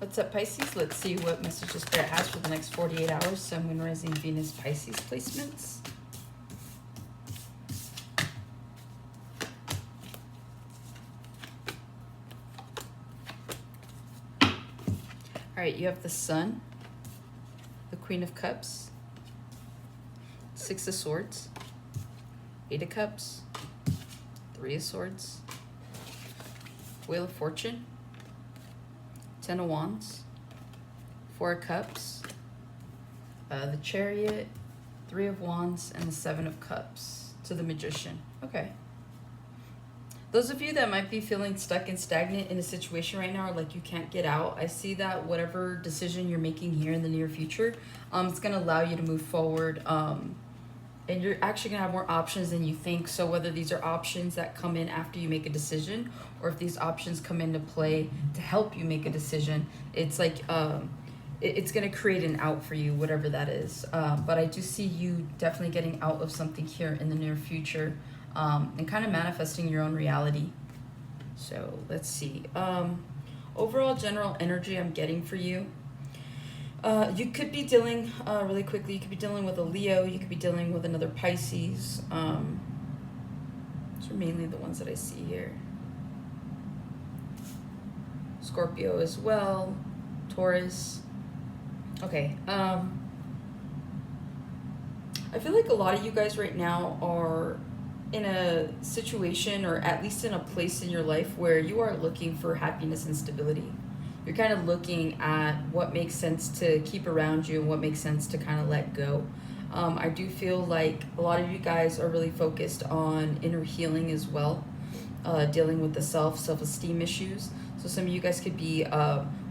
What's up, Pisces? Let's see what messages Spirit has for the next 48 hours. Sun, Moon, Rising, Venus, Pisces placements. All right, you have the Sun, the Queen of Cups, Six of Swords, Eight of Cups, Three of Swords, Wheel of Fortune, Ten of Wands, Four of Cups, the Chariot, Three of Wands, and the Seven of Cups to the Magician. Okay. Those of you that might be feeling stuck and stagnant in a situation right now, or like you can't get out, I see that whatever decision you're making here in the near future, it's going to allow you to move forward. And you're actually going to have more options than you think. So whether these are options that come in after you make a decision, or if these options come into play to help you make a decision, it's like it's going to create an out for you, whatever that is. But I do see you definitely getting out of something here in the near future, and kind of manifesting your own reality. So let's see. Overall general energy I'm getting for you. You could be dealing, really quickly, you could be dealing with a Leo, you could be dealing with another Pisces. Those are mainly the ones that I see here. Scorpio as well, Taurus. Okay, I feel like a lot of you guys right now are in a situation, or at least in a place in your life, where you are looking for happiness and stability. You're kind of looking at what makes sense to keep around you and what makes sense to kind of let go. I do feel like a lot of you guys are really focused on inner healing as well, dealing with the self-esteem issues. So some of you guys could be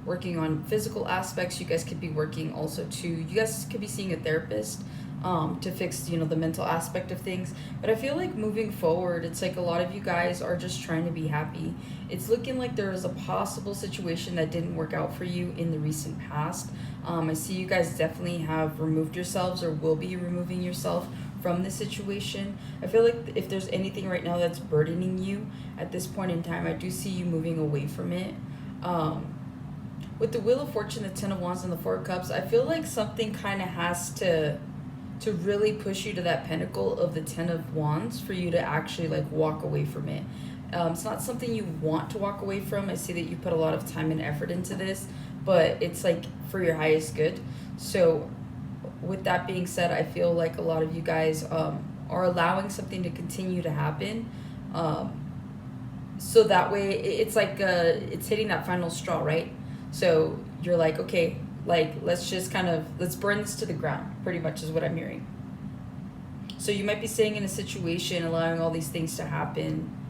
working on physical aspects. You guys could be working also you guys could be seeing a therapist to fix, the mental aspect of things. But I feel like moving forward, it's like a lot of you guys are just trying to be happy. It's looking like there is a possible situation that didn't work out for you in the recent past. I see you guys definitely have removed yourselves, or will be removing yourself from this situation. I feel like if there's anything right now that's burdening you at this point in time, I do see you moving away from it. With the Wheel of Fortune, the Ten of Wands, and the Four of Cups, I feel like something kind of has to really push you to that pinnacle of the Ten of Wands for you to actually like walk away from it. It's not something you want to walk away from. I see that you put a lot of time and effort into this, but it's like for your highest good. So with that being said, I feel like a lot of you guys are allowing something to continue to happen. So that way it's like it's hitting that final straw, right? So you're like, okay, like let's burn this to the ground, pretty much is what I'm hearing. So you might be staying in a situation, allowing all these things to happen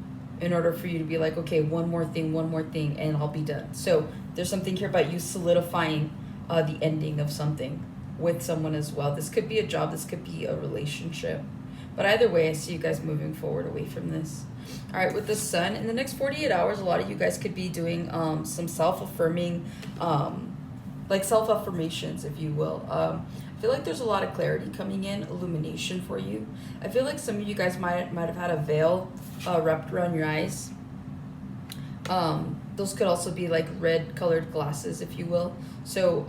in order for you to be like, okay, one more thing, and I'll be done. So there's something here about you solidifying the ending of something with someone as well. This could be a job, this could be a relationship. But either way, I see you guys moving forward away from this. All right, with the Sun, in the next 48 hours, a lot of you guys could be doing some self-affirming, like self-affirmations, if you will. I feel like there's a lot of clarity coming in, illumination for you. I feel like some of you guys might have had a veil wrapped around your eyes. Those could also be like red colored glasses, if you will. So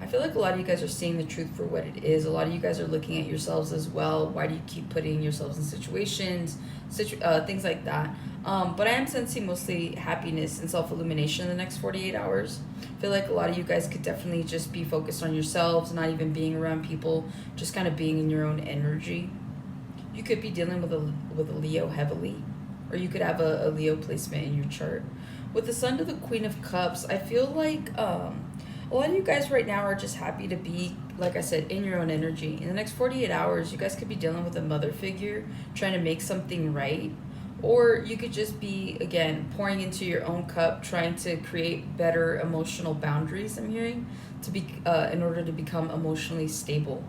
I feel like a lot of you guys are seeing the truth for what it is. A lot of you guys are looking at yourselves as well. Why do you keep putting yourselves in situations, things like that. But I am sensing mostly happiness and self-illumination in the next 48 hours. I feel like a lot of you guys could definitely just be focused on yourselves, not even being around people, just kind of being in your own energy. You could be dealing with a Leo heavily, or you could have a Leo placement in your chart. With the Sun to the Queen of Cups, I feel like a lot of you guys right now are just happy to be, like I said, in your own energy. In the next 48 hours, you guys could be dealing with a mother figure, trying to make something right. Or you could just be, again, pouring into your own cup, trying to create better emotional boundaries, I'm hearing, to be in order to become emotionally stable.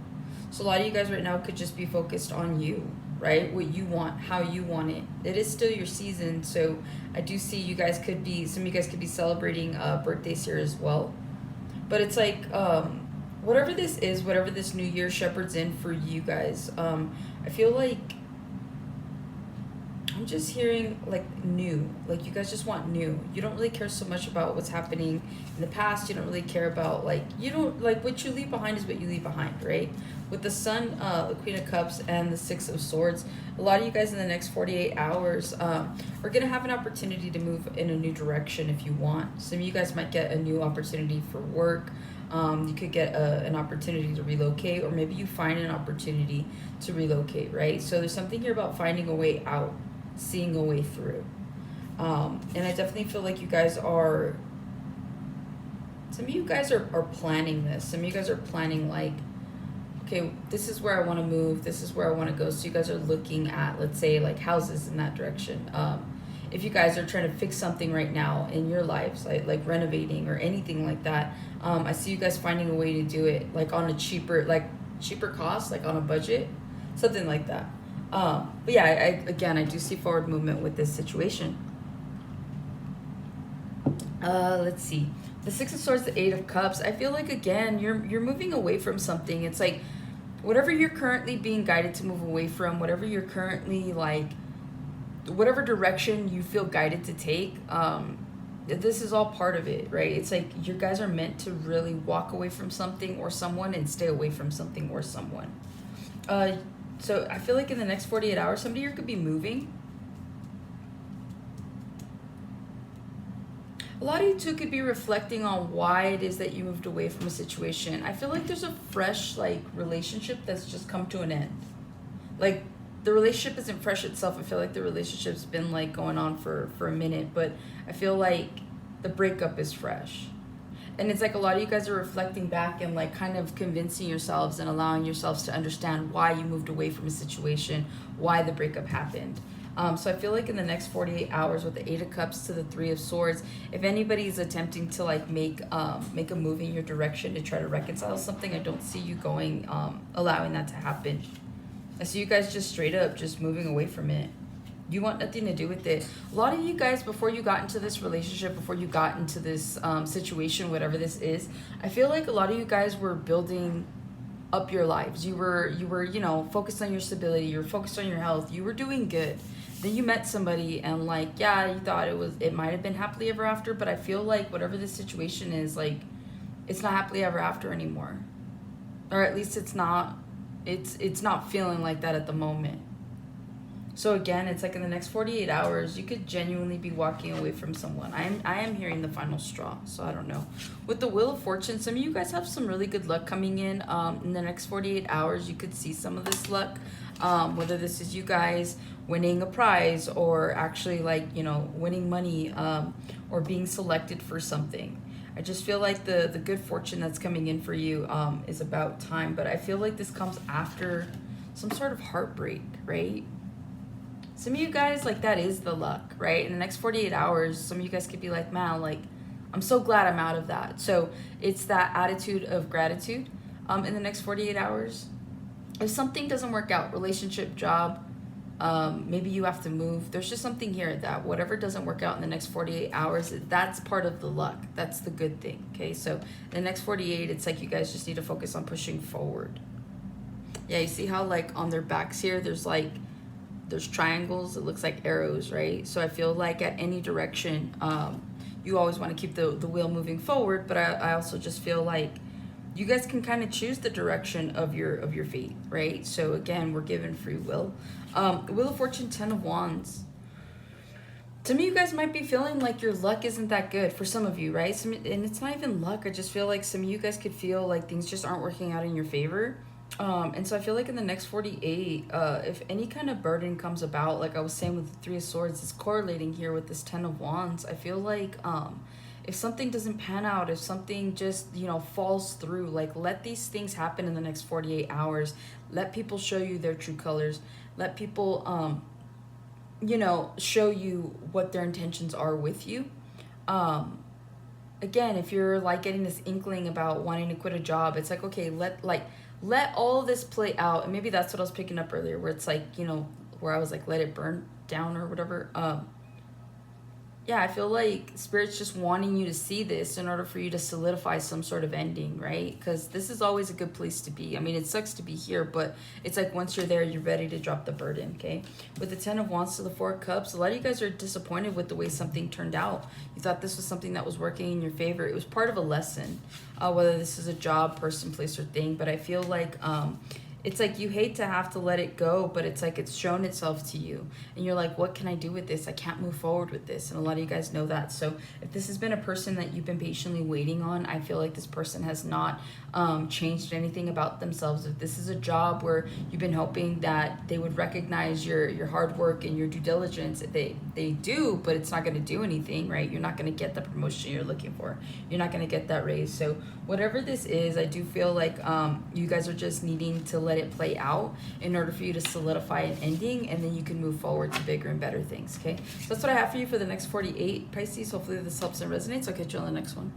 So a lot of you guys right now could just be focused on you, right? What you want, how you want it. It is still your season, so I do see you guys could be, some of you guys could be celebrating birthdays here as well. But it's like, whatever this is, whatever this new year shepherds in for you guys, I feel like, I'm I'm just hearing like new. Like you guys just want new. You don't really care so much about what's happening in the past. You don't really care about like you don't like what you leave behind is what you leave behind, right? With the Sun, the Queen of Cups, and the Six of Swords, a lot of you guys in the next 48 hours are gonna have an opportunity to move in a new direction if you want. Some of you guys might get a new opportunity for work. You could get an opportunity to relocate, or maybe you find an opportunity to relocate, right? So there's something here about finding a way out, seeing a way through. And I definitely feel like you guys are, some of you guys are planning this. Some of you guys are planning like, okay, this is where I want to move. This is where I want to go. So you guys are looking at, let's say, like houses in that direction. If you guys are trying to fix something right now in your lives, like renovating or anything like that, I see you guys finding a way to do it like on a cheaper cost, like on a budget, something like that. But yeah, I do see forward movement with this situation. Let's see. The Six of Swords, the Eight of Cups. I feel like again, you're moving away from something. It's like whatever you're currently being guided to move away from, whatever you're currently like, whatever direction you feel guided to take, this is all part of it, right? It's like you guys are meant to really walk away from something or someone and stay away from something or someone. So I feel like in the next 48 hours, somebody here could be moving. A lot of you too could be reflecting on why it is that you moved away from a situation. I feel like there's a fresh like relationship that's just come to an end. Like the relationship isn't fresh itself. I feel like the relationship's been like going on for a minute, but I feel like the breakup is fresh. And it's like a lot of you guys are reflecting back and like kind of convincing yourselves and allowing yourselves to understand why you moved away from a situation, why the breakup happened. So I feel like in the next 48 hours with the Eight of Cups to the Three of Swords, if anybody's attempting to like make a move in your direction to try to reconcile something, I don't see you going, allowing that to happen. I see you guys just straight up just moving away from it. You want nothing to do with it. A lot of you guys, before you got into this relationship, before you got into this situation, whatever this is, I feel like a lot of you guys were building up your lives. You were, you know, focused on your stability. You were focused on your health. You were doing good. Then you met somebody and like, yeah, you thought it might have been happily ever after, but I feel like whatever the situation is, like, it's not happily ever after anymore. Or at least it's not feeling like that at the moment. So again, it's like in the next 48 hours, you could genuinely be walking away from someone. I am hearing the final straw, so I don't know. With the Wheel of Fortune, some of you guys have some really good luck coming in. In the next 48 hours, you could see some of this luck. Whether this is you guys winning a prize or actually like, you know, winning money, or being selected for something. I just feel like the good fortune that's coming in for you is about time, but I feel like this comes after some sort of heartbreak, right? Some of you guys, like, that is the luck, right? In the next 48 hours, some of you guys could be like, man, like, I'm so glad I'm out of that. So it's that attitude of gratitude in the next 48 hours. If something doesn't work out, relationship, job, maybe you have to move. There's just something here that whatever doesn't work out in the next 48 hours, that's part of the luck. That's the good thing, okay? So in the next 48, it's like you guys just need to focus on pushing forward. Yeah, you see how, like, on their backs here, there's triangles. It looks like arrows, right? So I feel like at any direction, you always want to keep the wheel moving forward, but I also just feel like you guys can kind of choose the direction of your feet, right? So again, we're given free will. Wheel of Fortune, 10 of Wands. To me, you guys might be feeling like your luck isn't that good for some of you, right? And it's not even luck. I just feel like some of you guys could feel like things just aren't working out in your favor. And so I feel like in the next 48, if any kind of burden comes about, like I was saying with the Three of Swords, it's correlating here with this 10 of Wands. I feel like if something doesn't pan out, if something just, you know, falls through, like, let these things happen in the next 48 hours. Let people show you their true colors. Let people, you know, show you what their intentions are with you. Again, if you're like getting this inkling about wanting to quit a job, it's like, okay, let all of this play out. And maybe that's what I was picking up earlier, where it's like, you know, where I was like, let it burn down or whatever. Yeah, I feel like spirit's just wanting you to see this in order for you to solidify some sort of ending, right? Because this is always a good place to be. I mean, it sucks to be here, but it's like once you're there, you're ready to drop the burden, okay? With the Ten of Wands to the Four of Cups, a lot of you guys are disappointed with the way something turned out. You thought this was something that was working in your favor. It was part of a lesson, whether this is a job, person, place, or thing. But I feel like it's like you hate to have to let it go, but it's like it's shown itself to you and you're like, what can I do with this? I can't move forward with this. And a lot of you guys know that. So if this has been a person that you've been patiently waiting on, I feel like this person has not changed anything about themselves. If this is a job where you've been hoping that they would recognize your hard work and your due diligence, they do, but it's not going to do anything, right? You're not going to get the promotion you're looking for. You're not going to get that raise. So whatever this is, I do feel like you guys are just needing to let it play out in order for you to solidify an ending, and then you can move forward to bigger and better things. Okay, so that's what I have for you for the next 48 Pisces. Hopefully this helps and resonates. I'll catch you on the next one.